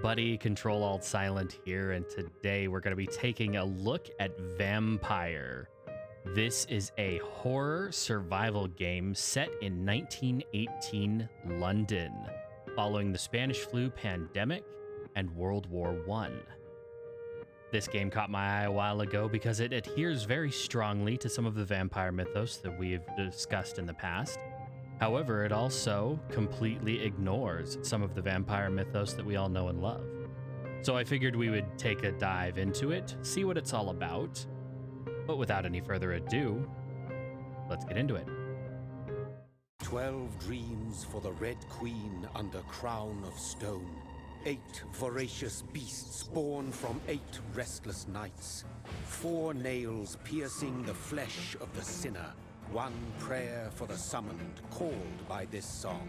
everybody, Control-Alt-Silent here, and today we're going to be taking a look at Vampyr. This is a horror survival game set in 1918 London, following the Spanish flu pandemic and World War I. This game caught my eye a while ago because it adheres very strongly to some of the vampire mythos that we've discussed in the past. However, it also completely ignores some of the vampire mythos that we all know and love. So I figured we would take a dive into it, see what it's all about. But without any further ado, let's get into it. 12 dreams for the Red Queen under crown of stone. 8 voracious beasts born from 8 restless nights. 4 nails piercing the flesh of the sinner. 1 prayer for the summoned, called by this song.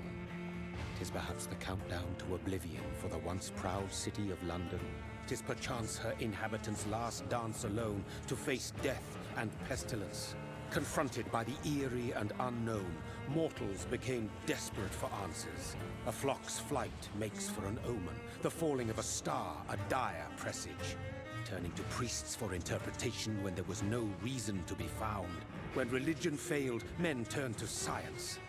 'Tis perhaps the countdown to oblivion for the once proud city of London. 'Tis perchance her inhabitants' last dance alone to face death and pestilence. Confronted by the eerie and unknown, mortals became desperate for answers. A flock's flight makes for an omen, the falling of a star a dire presage. Turning to priests for interpretation when there was no reason to be found. When religion failed, men turned to science.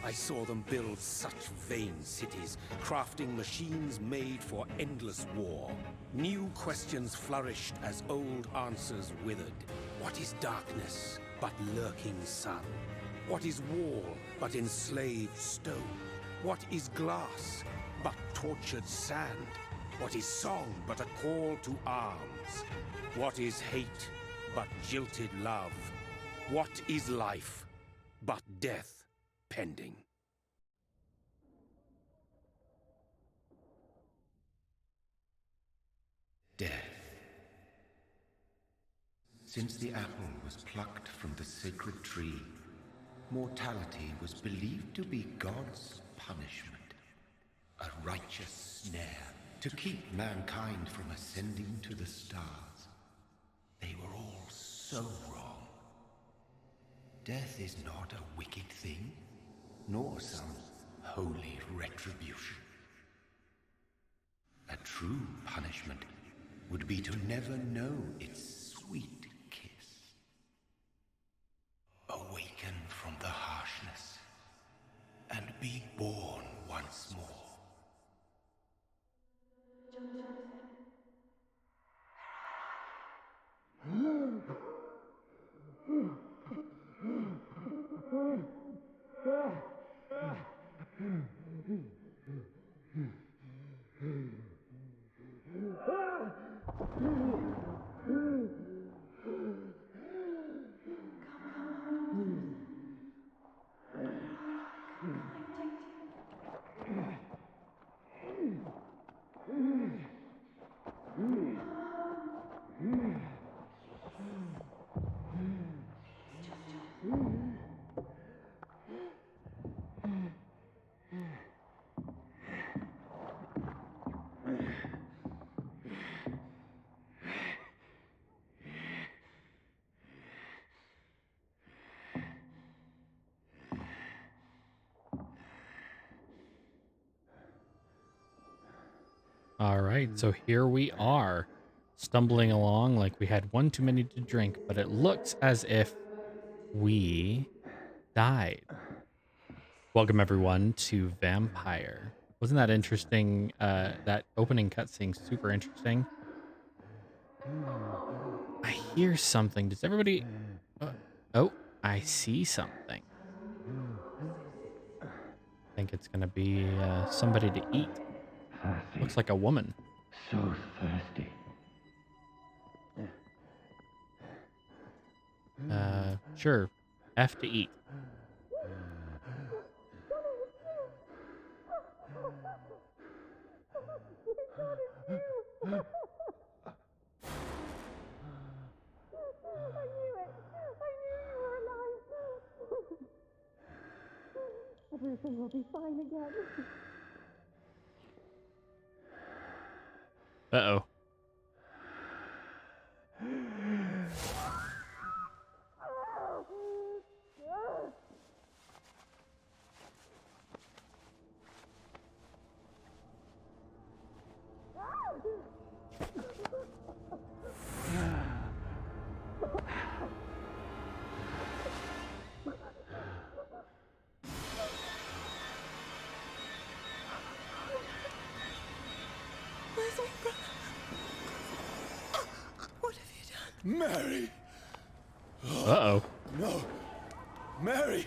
I saw them build such vain cities, crafting machines made for endless war. New questions flourished as old answers withered. What is darkness but lurking sun? What is wall but enslaved stone? What is glass but tortured sand? What is song but a call to arms? What is hate but jilted love? What is life but death pending? Death. Since the apple was plucked from the sacred tree, mortality was believed to be God's punishment, a righteous snare to keep mankind from ascending to the stars. They were all so wrong. Death is not a wicked thing, nor some holy retribution. A true punishment would be to never know its sweet kiss. Awaken from the harshness and be born once more. All right, so here we are, stumbling along like we had one too many to drink, but it looks as if we died. Welcome, everyone, to Vampyr. Wasn't that interesting? That opening cutscene super interesting. I hear something. Does everybody... oh, I see something. I think it's going to be somebody to eat. Thirsty. Looks like a woman. So thirsty. Sure. F to eat. Everything will be fine again. Uh-oh. Where's my brother? What have you done? Mary! Uh-oh. No! Mary!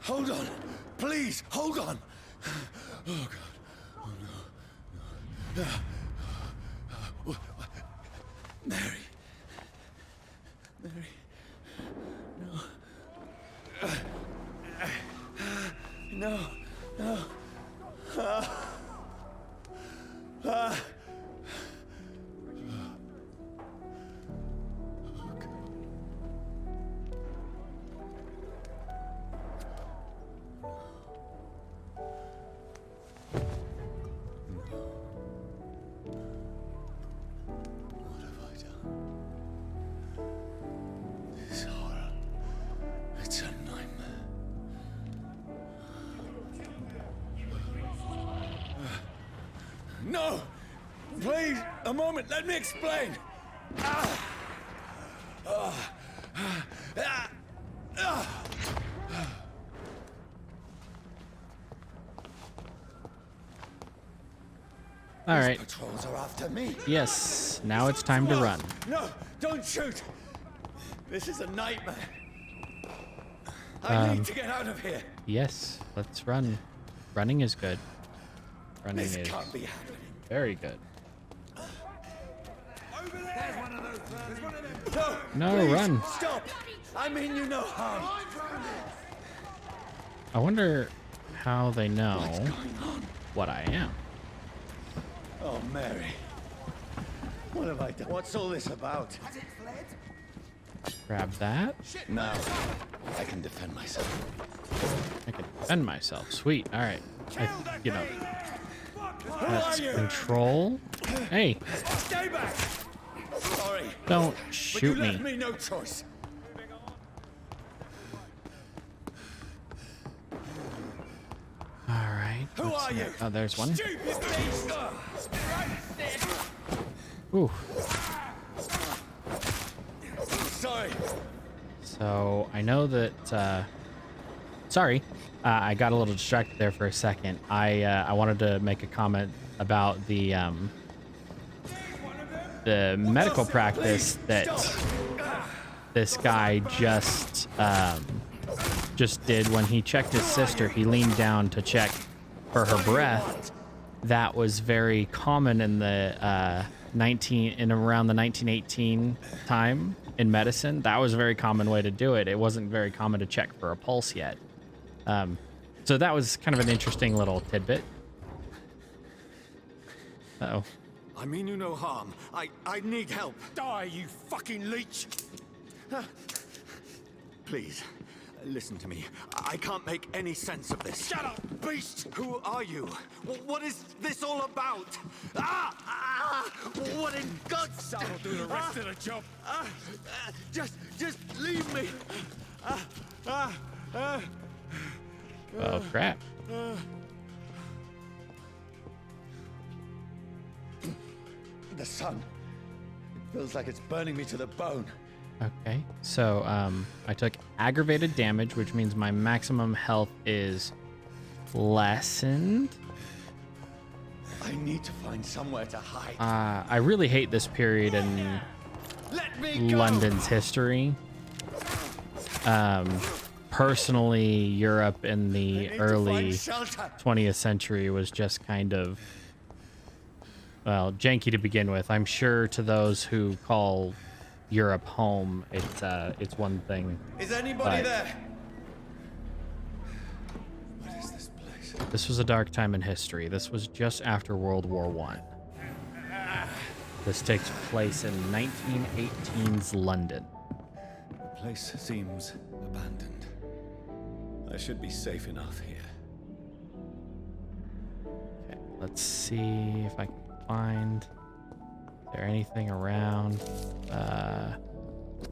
Hold on! Please, hold on! Oh, God. Oh, no. No. Mary. Mary. No. No. No. What have I done? This horror. It's a nightmare. No! Please, a moment, let me explain! All right. Patrols are after me. Yes, now it's time to run. No, don't shoot! This is a nightmare. I need to get out of here. Yes, let's run. Running is good. Running This is can't be happening. very good. Over there! There's one of those. There's one of them. No, No, please, run. Stop! I mean you no harm. I wonder how they know What's going on? what I am. Oh, Mary. What have I done? What's all this about? Grab that. Now, I can defend myself. I can defend myself. Sweet. All right. You know, Who that's are you? control. Hey, Stay back! Sorry, don't but you shoot left me. me no choice. All right. Who let's are see. you? Oh, there's one. Stupid beast! Ooh. Sorry. So I know that. Sorry, I got a little distracted there for a second. I wanted to make a comment about the medical practice that this guy just did when he checked his sister. He leaned down to check for her breath. That was very common in the around the 1918 time in medicine. That was a very common way to do it. It wasn't very common to check for a pulse yet. So that was kind of an interesting little tidbit. Uh-oh. I mean you no harm. I need help. Die, you fucking leech! Please, listen to me. I can't make any sense of this. Shut up, beast! Who are you? What is this all about? What in God's name? I'll do the rest of the job. Just leave me. Oh, crap. The sun. It feels like it's burning me to the bone. Okay, so I took aggravated damage, which means my maximum health is lessened. I need to find somewhere to hide. I really hate this period in Let me go! London's history. Personally, Europe in the early 20th century was just kind of, well, janky to begin with. I'm sure to those who call Europe home, it's one thing. Is anybody but there? What is this place? This was a dark time in history. This was just after World War I. This takes place in 1918's London. The place seems abandoned. I should be safe enough here. Okay, let's see if I can find. Is there anything around?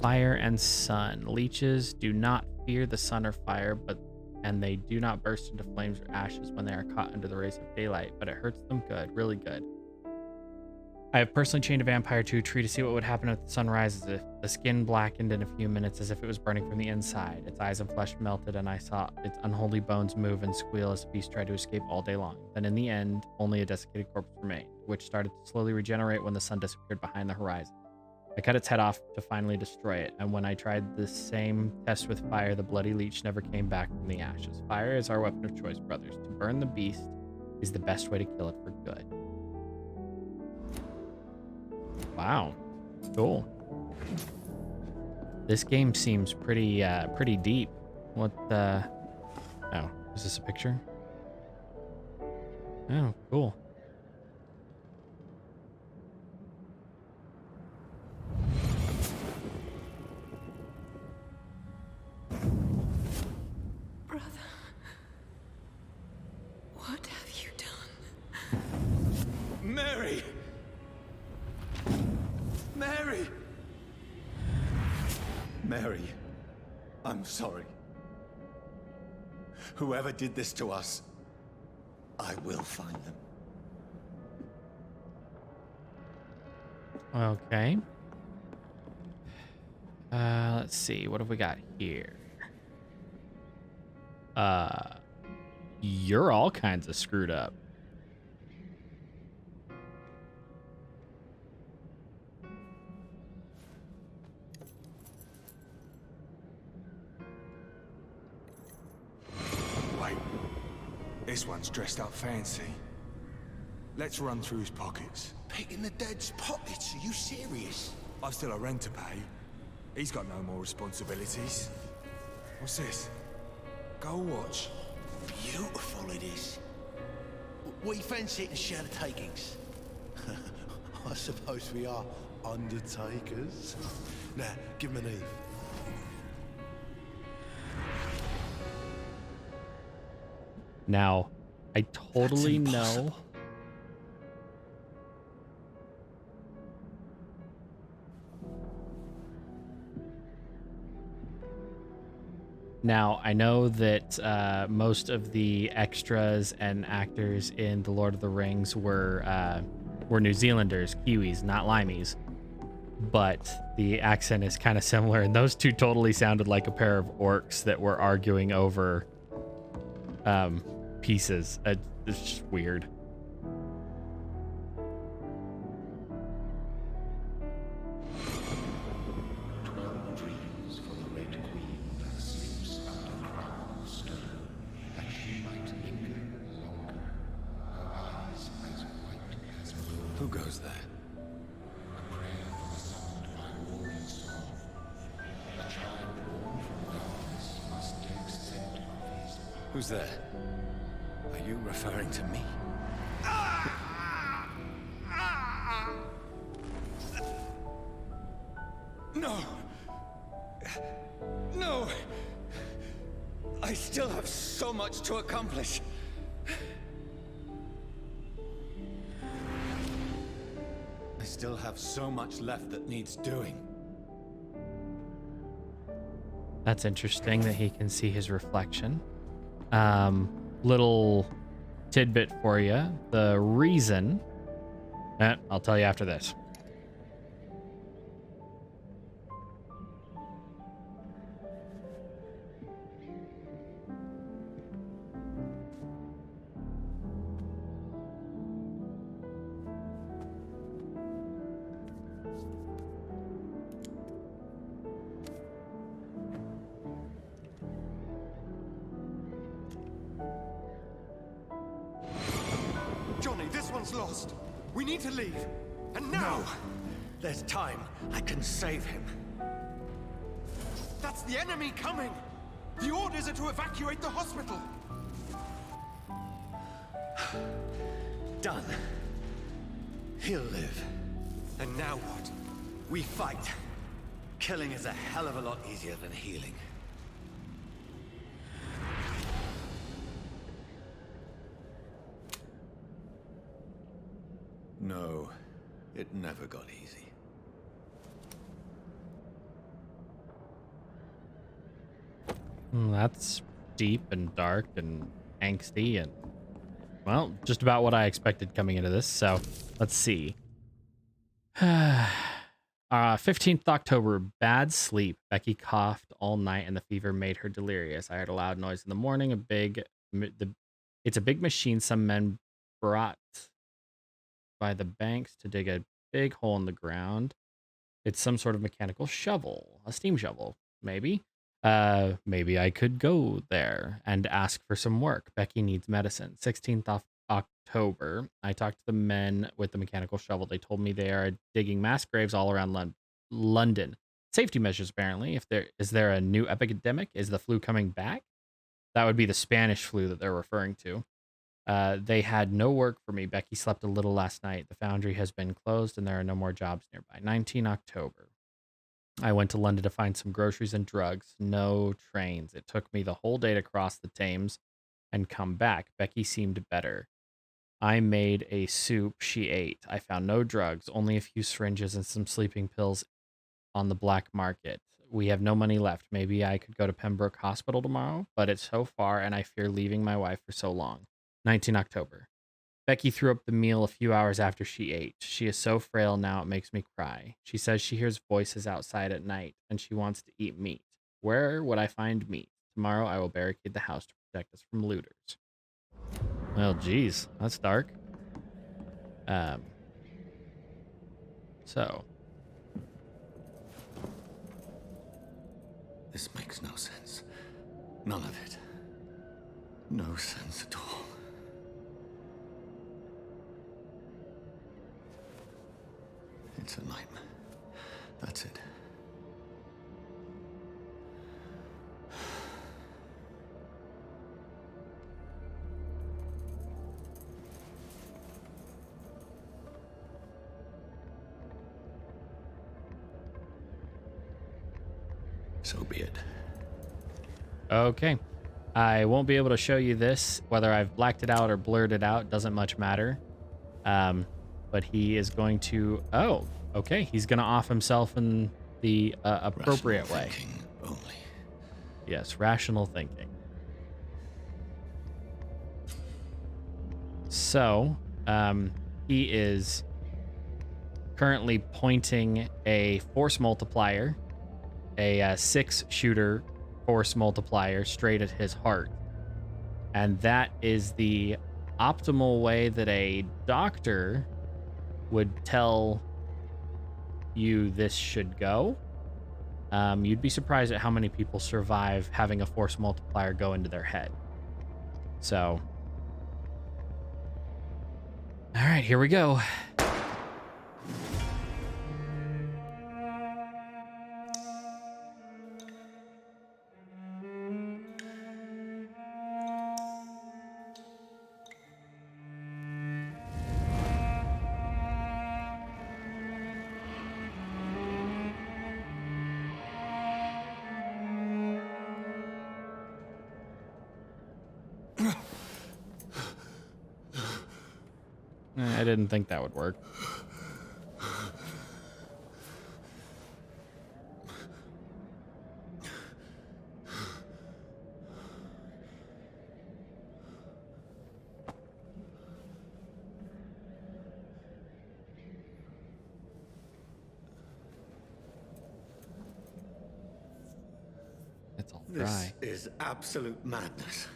Fire and sun. Leeches do not fear the sun or fire, but and they do not burst into flames or ashes when they are caught under the rays of daylight, but it hurts them good, really good. I have personally chained a vampire to a tree to see what would happen if the sun rises. If the skin blackened in a few minutes as if it was burning from the inside, its eyes and flesh melted, and I saw its unholy bones move and squeal as the beast tried to escape all day long. Then in the end, only a desiccated corpse remained, which started to slowly regenerate when the sun disappeared behind the horizon. I cut its head off to finally destroy it, and when I tried the same test with fire, the bloody leech never came back from the ashes. Fire is our weapon of choice, brothers. To burn the beast is the best way to kill it for good. Wow, cool. This game seems pretty deep. What the? Oh, is this a picture? Oh, cool. Brother, what have you done? Mary! Mary! Mary, I'm sorry. Whoever did this to us, I will find them. Okay. Let's see. What have we got here? You're all kinds of screwed up. Wait, this one's dressed up fancy. Let's run through his pockets. Picking the dead's pockets? Are you serious? I've still a rent to pay. He's got no more responsibilities. What's this? Go watch. Beautiful it is. We fancy it and share the takings. I suppose we are undertakers. Now, give him an Eve. Now, I totally That's know. impossible. Now, I know that most of the extras and actors in The Lord of the Rings were New Zealanders, Kiwis, not Limeys. But the accent is kind of similar, and those two totally sounded like a pair of orcs that were arguing over pieces. It's just weird. Who goes there? Who's there? Are you referring to me? No! No! I still have so much to accomplish. I still have so much left that needs doing. That's interesting that he can see his reflection. Little tidbit for you. The reason... I'll tell you after this. Johnny, this one's lost. We need to leave. And now! No! There's time. I can save him. That's the enemy coming! The orders are to evacuate the hospital! Done. He'll live. And now what? We fight. Killing is a hell of a lot easier than healing. No, it never got easy. That's deep and dark and angsty and, well, just about what I expected coming into this. So let's see. 15th October, bad sleep. Becky coughed all night and the fever made her delirious. I heard a loud noise in the morning. It's a big machine some men brought by the banks to dig a big hole in the ground. It's some sort of mechanical shovel, a steam shovel, maybe. Maybe I could go there and ask for some work. Becky needs medicine. 16th of October, I talked to the men with the mechanical shovel. They told me they are digging mass graves all around London. Safety measures, apparently. Is there a new epidemic? Is the flu coming back? That would be the Spanish flu that they're referring to. They had no work for me. Becky slept a little last night. The foundry has been closed and there are no more jobs nearby. 19 October. I went to London to find some groceries and drugs. No trains. It took me the whole day to cross the Thames and come back. Becky seemed better. I made a soup she ate. I found no drugs, only a few syringes and some sleeping pills on the black market. We have no money left. Maybe I could go to Pembroke Hospital tomorrow, but it's so far and I fear leaving my wife for so long. 19 October. Becky threw up the meal a few hours after she ate. She is so frail now it makes me cry. She says she hears voices outside at night and she wants to eat meat. Where would I find meat? Tomorrow I will barricade the house to protect us from looters. Well, geez, that's dark. So. This makes no sense. None of it. No sense at all. It's a nightmare. That's it. So be it. Okay. I won't be able to show you this. Whether I've blacked it out or blurred it out doesn't much matter. But he is going to... Oh, okay. He's going to off himself in the appropriate way. Only. Yes, rational thinking. So, he is currently pointing a force multiplier, a 6-shooter force multiplier straight at his heart. And that is the optimal way that a doctor would tell you this should go. You'd be surprised at how many people survive having a force multiplier go into their head. So, all right, here we go. I didn't think that would work. It's all dry. This is absolute madness.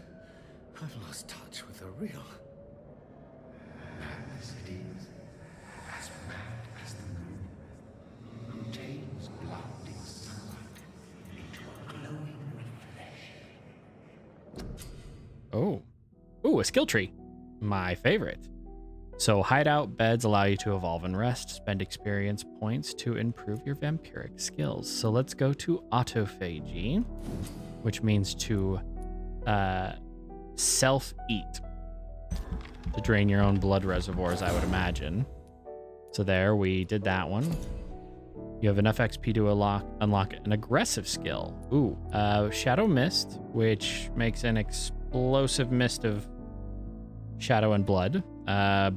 I've lost touch with the real. Madness it is, as mad as the moon, who tames blinding sunlight into a glowing reflection. Oh. Ooh, a skill tree. My favorite. So hideout beds allow you to evolve and rest. Spend experience points to improve your vampiric skills. So let's go to autophagy, which means to self-eat. To drain your own blood reservoirs, I would imagine. So there, we did that one. You have enough XP to unlock an aggressive skill. Ooh, Shadow Mist, which makes an explosive mist of shadow and blood.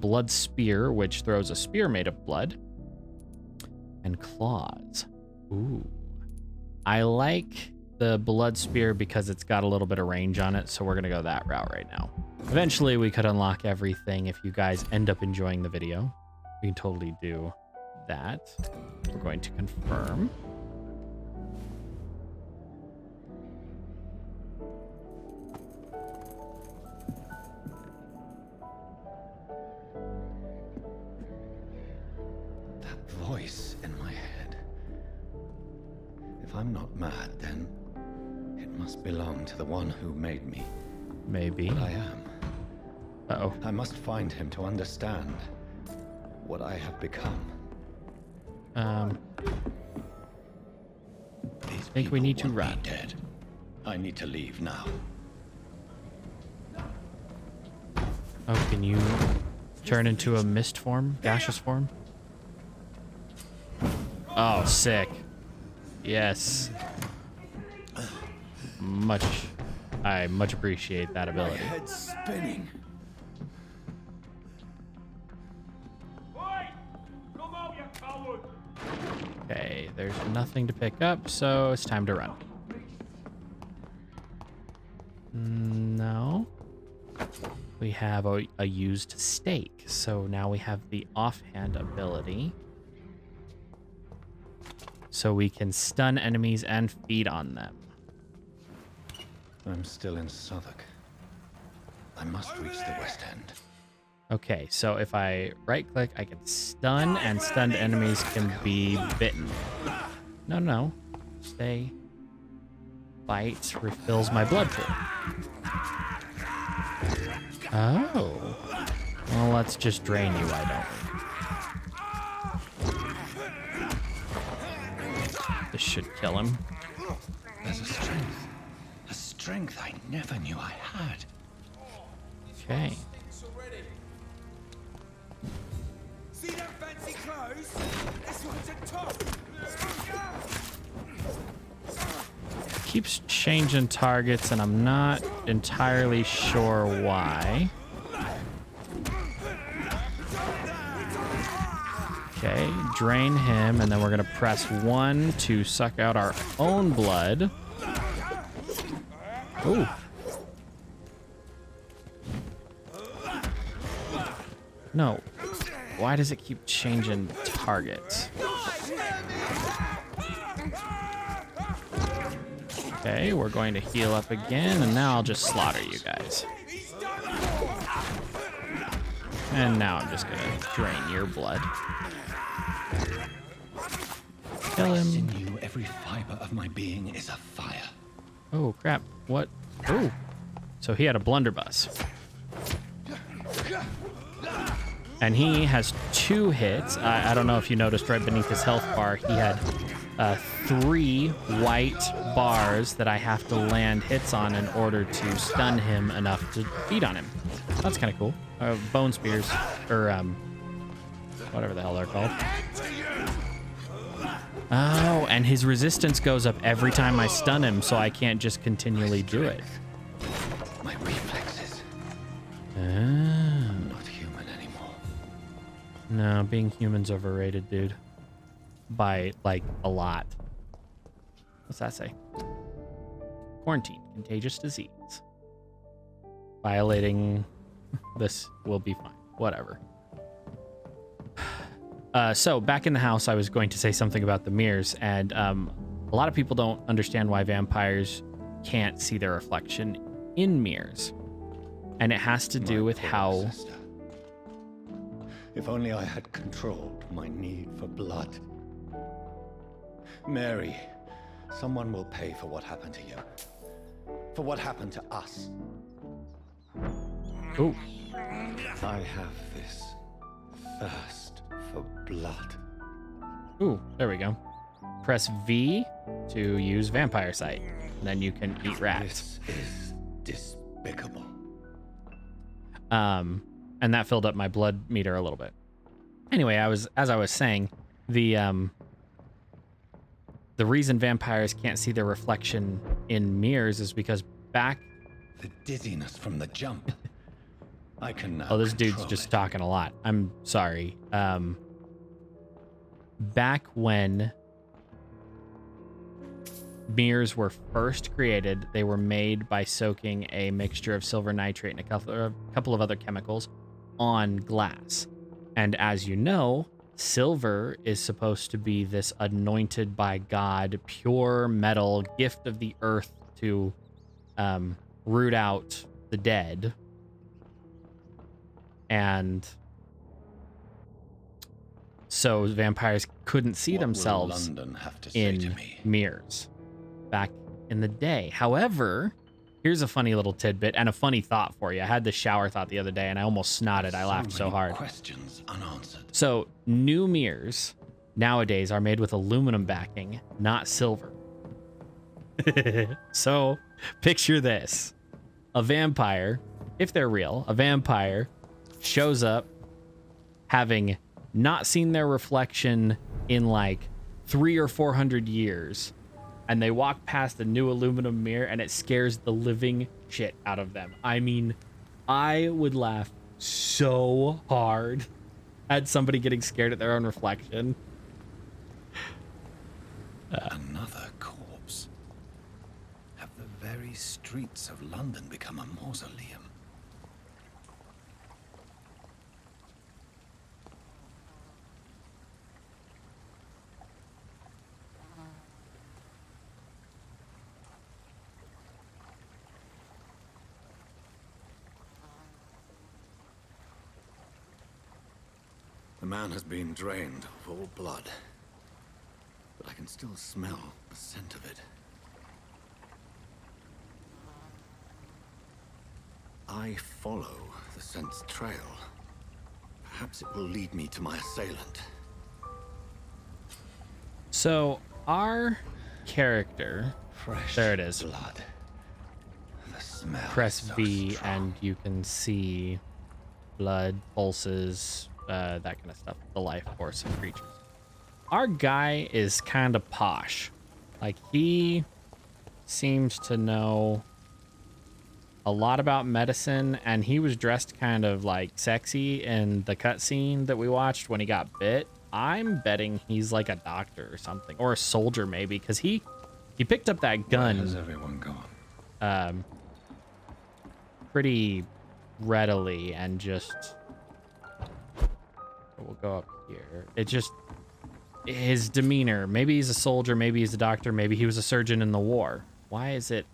Blood Spear, which throws a spear made of blood. And Claws. Ooh. I like the blood spear because it's got a little bit of range on it, so we're gonna go that route right now. Eventually we could unlock everything if you guys end up enjoying the video. We can totally do that. We're going to confirm. That voice in my head. If I'm not mad, then it must belong to the one who made me. Maybe. But I am. Uh-oh. I must find him to understand what I have become. I think we need to run. Dead. I need to leave now. Oh, can you turn into a mist form? Gaseous form? Oh, sick. Yes. I much appreciate that ability. My head's spinning. Okay, there's nothing to pick up, so it's time to run. No. We have a used stake, so now we have the offhand ability. So we can stun enemies and feed on them. I'm still in Southwark. I must reach the West End. Okay, so if I right-click, I can stun, and stunned enemies can be bitten. No. Stay. Bite refills my blood pool. Oh. Well, let's just drain you, why don't we? This should kill him. There's a strength I never knew I had. Okay. See that fancy clothes? This one's a top. Keeps changing targets, and I'm not entirely sure why. Okay, drain him, and then we're gonna press 1 to suck out our own blood. Ooh. No. Why does it keep changing targets? Okay, we're going to heal up again, and now I'll just slaughter you guys. And now I'm just gonna drain your blood. Kill him. Sinew, every fiber of my being is a fire. Oh, crap. What? Oh. So he had a blunderbuss. And he has 2 hits. I don't know if you noticed right beneath his health bar, he had 3 white bars that I have to land hits on in order to stun him enough to feed on him. That's kind of cool. Bone spears, or whatever the hell they're called. Oh, and his resistance goes up every time I stun him, so I can't just continually do it. My reflexes. Oh. I'm not human anymore. No, being human's overrated, dude. By, like, a lot. What's that say? Quarantine. Contagious disease. Violating this will be fine. Whatever. So, back in the house, I was going to say something about the mirrors, and a lot of people don't understand why vampires can't see their reflection in mirrors. And it has to do with how... Sister. If only I had controlled my need for blood. Mary, someone will pay for what happened to you. For what happened to us. Ooh. I have this thirst for blood. Ooh, there we go. Press V to use vampire sight. And then you can eat rats. This is despicable. And that filled up my blood meter a little bit. Anyway, as I was saying, the reason vampires can't see their reflection in mirrors is because back... The dizziness from the jump. I can now Oh, this dude's control just it. talking a lot. I'm sorry. Back when mirrors were first created, they were made by soaking a mixture of silver nitrate and a couple of other chemicals on glass. And as you know, silver is supposed to be this anointed by God, pure metal, gift of the earth to root out the dead. And so vampires couldn't see themselves in mirrors back in the day. However, here's a funny little tidbit and a funny thought for you. I had this shower thought the other day and I almost snotted. I laughed so hard. Questions unanswered. So new mirrors nowadays are made with aluminum backing, not silver. So picture this. A vampire, if they're real, a vampire shows up having not seen their reflection in like 300 or 400 years, and they walk past a new aluminum mirror and it scares the living shit out of them. I mean, I would laugh so hard at somebody getting scared at their own reflection. Another corpse. Have the very streets of London become a mausoleum? The man has been drained of all blood, but I can still smell the scent of it. I follow the scent's trail. Perhaps it will lead me to my assailant. So our character, Fresh there it is. Blood. The smell. Press is so V strong. and you can see blood, pulses, that kind of stuff, the life force of creatures. Our guy is kind of posh. Like, he seems to know a lot about medicine, and he was dressed kind of like sexy in the cutscene that we watched when he got bit. I'm betting he's like a doctor or something, or a soldier maybe, because he picked up that gun. Where has everyone gone? Pretty readily, and just we'll go up here. It just his demeanor. Maybe he's a soldier, maybe he's a doctor, maybe he was a surgeon in the war. Why is it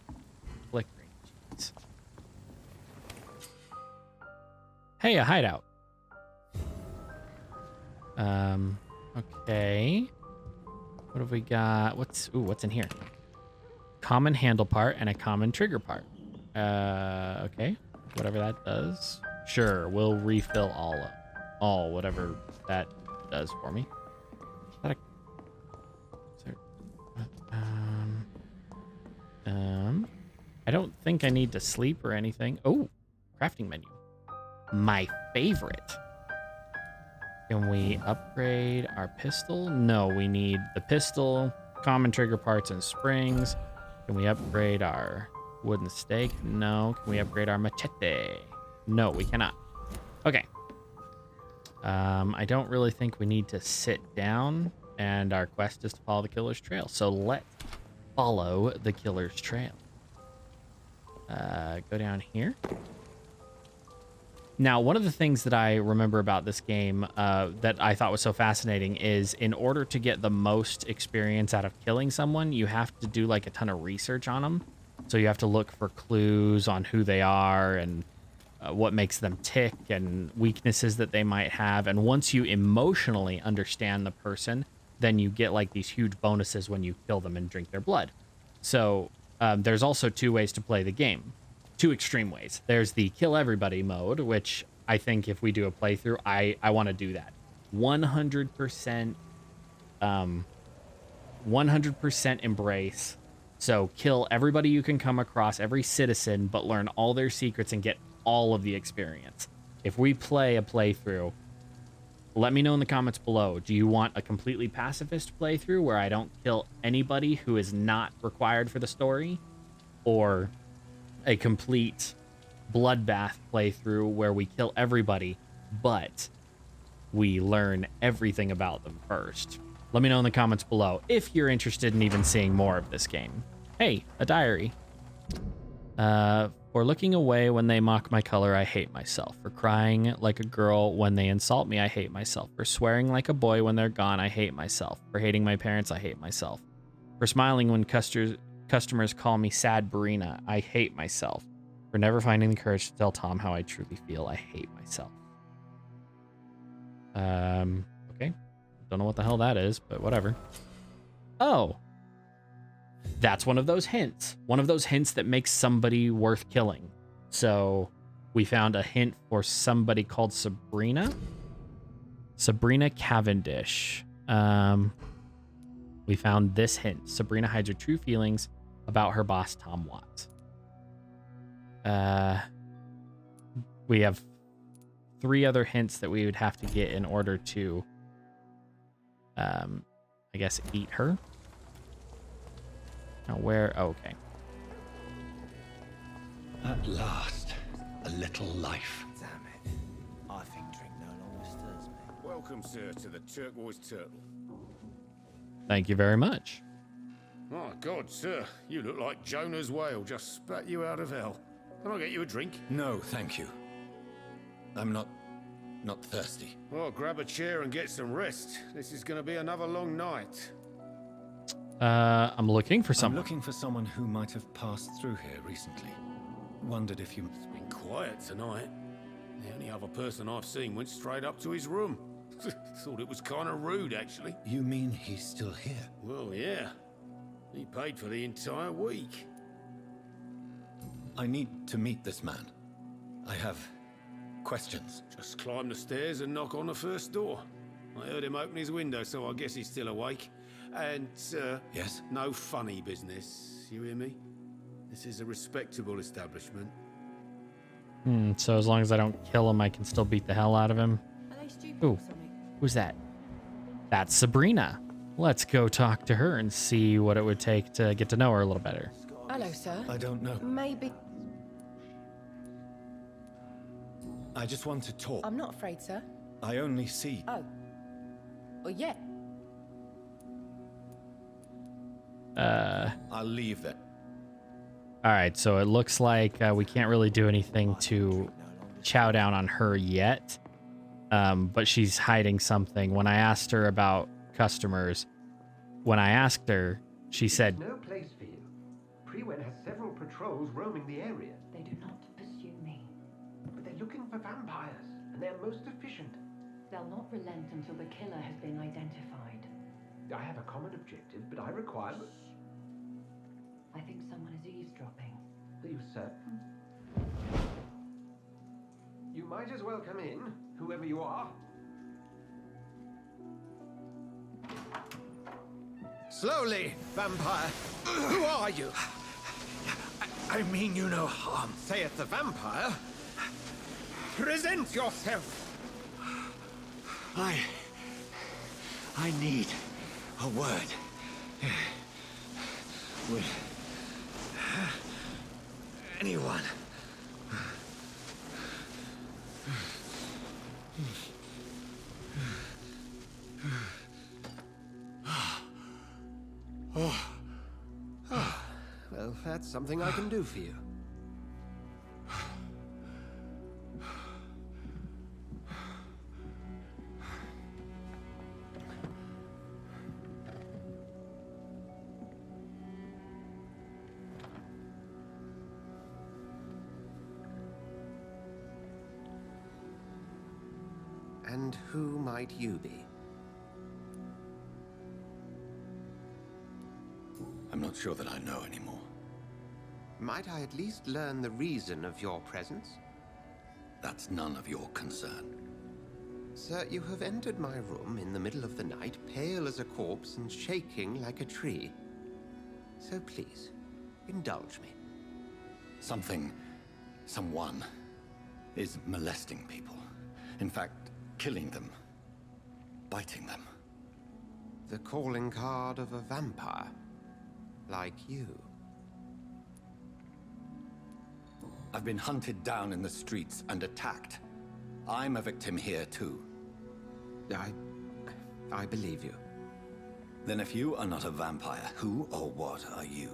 flickering? Jeez. Hey, a hideout. Okay. What have we got? What's in here? Common handle part and a common trigger part. Okay. Whatever that does. Sure, we'll refill all whatever that does for me. Is that I don't think I need to sleep or anything. Oh, crafting menu. My favorite. Can we upgrade our pistol? No, we need the pistol, common trigger parts, and springs. Can we upgrade our wooden stake? No. Can we upgrade our machete? No, we cannot. Okay. I don't really think we need to sit down, and our quest is to follow the killer's trail. So let's follow the killer's trail. Go down here. Now, one of the things that I remember about this game that I thought was so fascinating is in order to get the most experience out of killing someone, you have to do like a ton of research on them. So you have to look for clues on who they are and what makes them tick and weaknesses that they might have. And once you emotionally understand the person, then you get like these huge bonuses when you kill them and drink their blood. So there's also two ways to play the game. Two extreme ways. There's the kill everybody mode, which I think if we do a playthrough, I want to do that. 100%, 100% embrace. So kill everybody you can come across, every citizen, but learn all their secrets and get all of the experience. If we play a playthrough, let me know in the comments below. Do you want a completely pacifist playthrough where I don't kill anybody who is not required for the story? Or a complete bloodbath playthrough where we kill everybody, but we learn everything about them first? Let me know in the comments below if you're interested in even seeing more of this game. Hey, a diary. For looking away when they mock my color, I hate myself. For crying like a girl when they insult me, I hate myself. For swearing like a boy when they're gone, I hate myself. For hating my parents, I hate myself. For smiling when customers call me sad Sabrina, I hate myself. For never finding the courage to tell Tom how I truly feel, I hate myself. Okay. Don't know what the hell that is, but whatever. Oh. That's one of those hints. One of those hints that makes somebody worth killing. So we found a hint for somebody called Sabrina. Sabrina Cavendish. We found this hint. Sabrina hides her true feelings about her boss, Tom Watts. We have 3 other hints that we would have to get in order to, I guess, eat her. Now where? Oh, okay. At last, a little life. Damn it. I think drink no longer stirs me. Welcome, sir, to the Turquoise Turtle. Thank you very much. Oh, God, sir, you look like Jonah's whale just spat you out of hell. Can I get you a drink? No, thank you. I'm not thirsty. Well, grab a chair and get some rest. This is going to be another long night. I'm looking for I'm someone. looking for someone who might have passed through here recently. Wondered if you... It's been quiet tonight. The only other person I've seen went straight up to his room. Thought it was kind of rude, actually. You mean he's still here? Well, yeah. He paid for the entire week. I need to meet this man. I have questions. Just climb the stairs and knock on the first door. I heard him open his window, so I guess he's still awake. And, Yes? no funny business. You hear me? This is a respectable establishment. So as long as I don't kill him, I can still beat the hell out of him. Are they stupid Ooh, or something? who's that? That's Sabrina. Let's go talk to her and see what it would take to get to know her a little better. Hello, sir. I don't know. Maybe. I just want to talk. I'm not afraid, sir. I only see... Oh. Well, yeah. I'll leave then. All right, so it looks like we can't really do anything to chow down on her yet, but she's hiding something. When I asked her about customers, she said, "No place for you. Prewen has several patrols roaming the area. They do not pursue me. But they're looking for vampires, and they're most efficient. They'll not relent until the killer has been identified. I have a common objective, but I require... I think someone is eavesdropping. Are you certain? You might as well come in, whoever you are. Slowly, vampire. Who are you? I mean you no harm. Saith the vampire. Present yourself. I need a word. Would anyone? Well, that's something I can do for you. And who might you be? I'm not sure that I know anymore. Might I at least learn the reason of your presence? That's none of your concern. Sir, you have entered my room in the middle of the night, pale as a corpse and shaking like a tree. So please, indulge me. Someone is molesting people. In fact, killing them. Biting them. The calling card of a vampire. Like you. I've been hunted down in the streets and attacked. I'm a victim here too. I believe you. Then if you are not a vampire, who or what are you?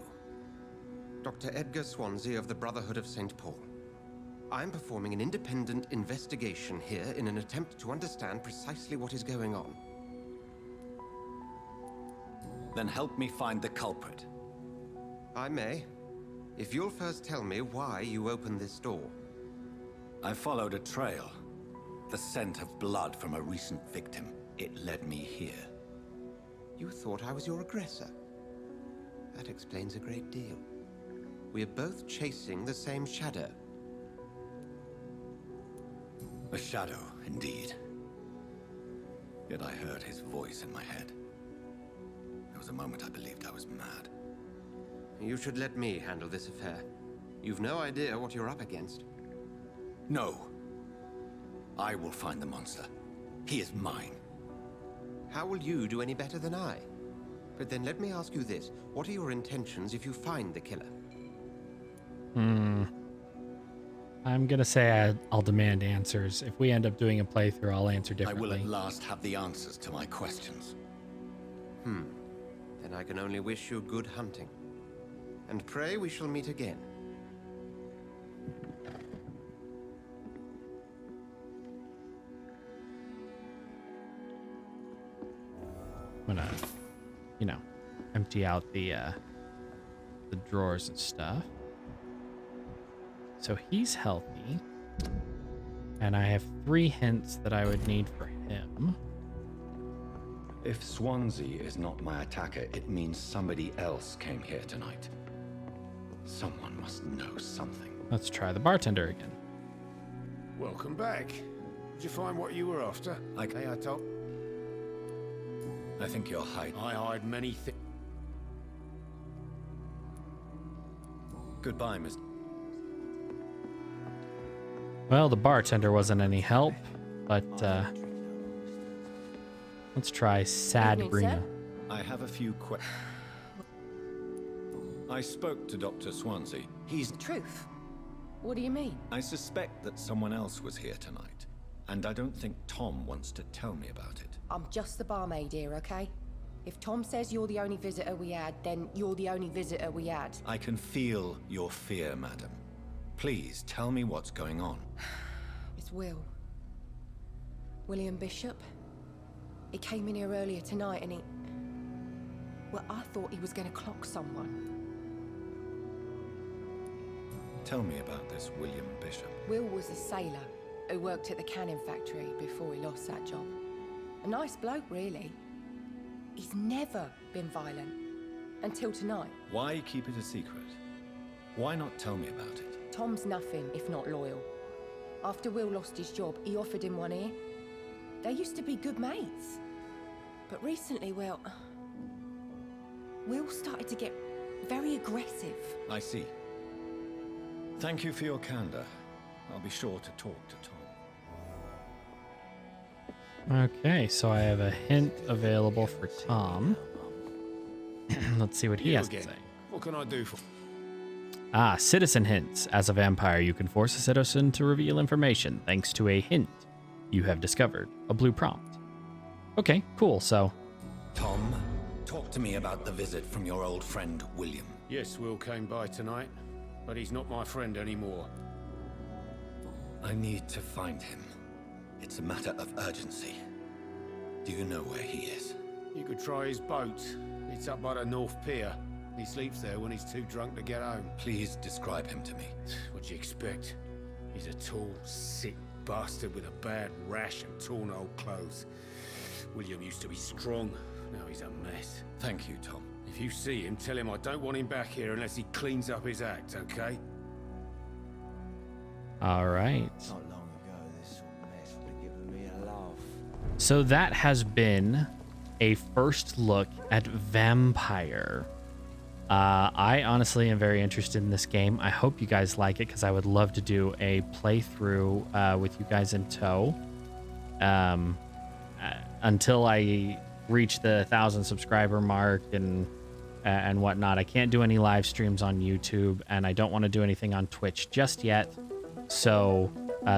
Dr. Edgar Swansea of the Brotherhood of St. Paul. I'm performing an independent investigation here in an attempt to understand precisely what is going on. Then help me find the culprit. I may, if you'll first tell me why you opened this door. I followed a trail. The scent of blood from a recent victim. It led me here. You thought I was your aggressor. That explains a great deal. We're both chasing the same shadow. A shadow, indeed. Yet I heard his voice in my head. There was a moment I believed I was mad. You should let me handle this affair. You've no idea what you're up against. No. I will find the monster. He is mine. How will you do any better than I? But then let me ask you this. What are your intentions if you find the killer? I'm going to say I'll demand answers. If we end up doing a playthrough, I'll answer I differently. will at last have the answers to my questions. Then I can only wish you good hunting. And pray we shall meet again. I'm gonna, empty out the drawers and stuff. So he's healthy, and I have 3 hints that I would need for him. If Swansea is not my attacker, it means somebody else came here tonight. Someone must know something. Let's try the bartender again. Welcome back. Did you find what you were after? Hey, I told. I think you're hiding. I hide many things. Goodbye, Mr. Well, the bartender wasn't any help, but let's try Sabrina. I have a few questions. I spoke to Dr. Swansea. He's... Truth? What do you mean? I suspect that someone else was here tonight, and I don't think Tom wants to tell me about it. I'm just the barmaid here, okay? If Tom says you're the only visitor we had, then you're the only visitor we had. I can feel your fear, madam. Please tell me what's going on. It's Will. William Bishop. He came in here earlier tonight and he... Well, I thought he was going to clock someone. Tell me about this William Bishop. Will was a sailor who worked at the cannon factory before he lost that job. A nice bloke, really. He's never been violent. Until tonight. Why keep it a secret? Why not tell me about it? Tom's nothing if not loyal. After Will lost his job, he offered him one ear. They used to be good mates. But recently, well... Will started to get very aggressive. I see. Thank you for your candor. I'll be sure to talk to Tom. Okay, so I have a hint available for Tom. Let's see what he has to say. What can I do for? Citizen hints. As a vampire, you can force a citizen to reveal information thanks to a hint you have discovered. A blue prompt. Okay, cool. So, Tom, talk to me about the visit from your old friend, William. Yes, Will came by tonight, but he's not my friend anymore. I need to find him. It's a matter of urgency. Do you know where he is? You could try his boat. It's up by the North Pier. He sleeps there when he's too drunk to get home. Please describe him to me. What do you expect? He's a tall, sick bastard with a bad rash and torn old clothes. William used to be strong. Now he's a mess. Thank you, Tom. If you see him, tell him I don't want him back here unless he cleans up his act, okay? all right. Not long ago, this sort of mess would have given me a laugh. So that has been a first look at Vampyr. I honestly am very interested in this game. I hope you guys like it because I would love to do a playthrough with you guys in tow. Until I reach the 1,000 subscriber mark and whatnot. I can't do any live streams on YouTube, and I don't want to do anything on Twitch just yet. So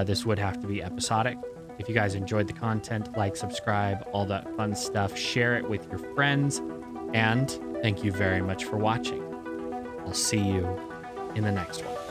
this would have to be episodic. If you guys enjoyed the content, like, subscribe, all that fun stuff. Share it with your friends. And thank you very much for watching. I'll see you in the next one.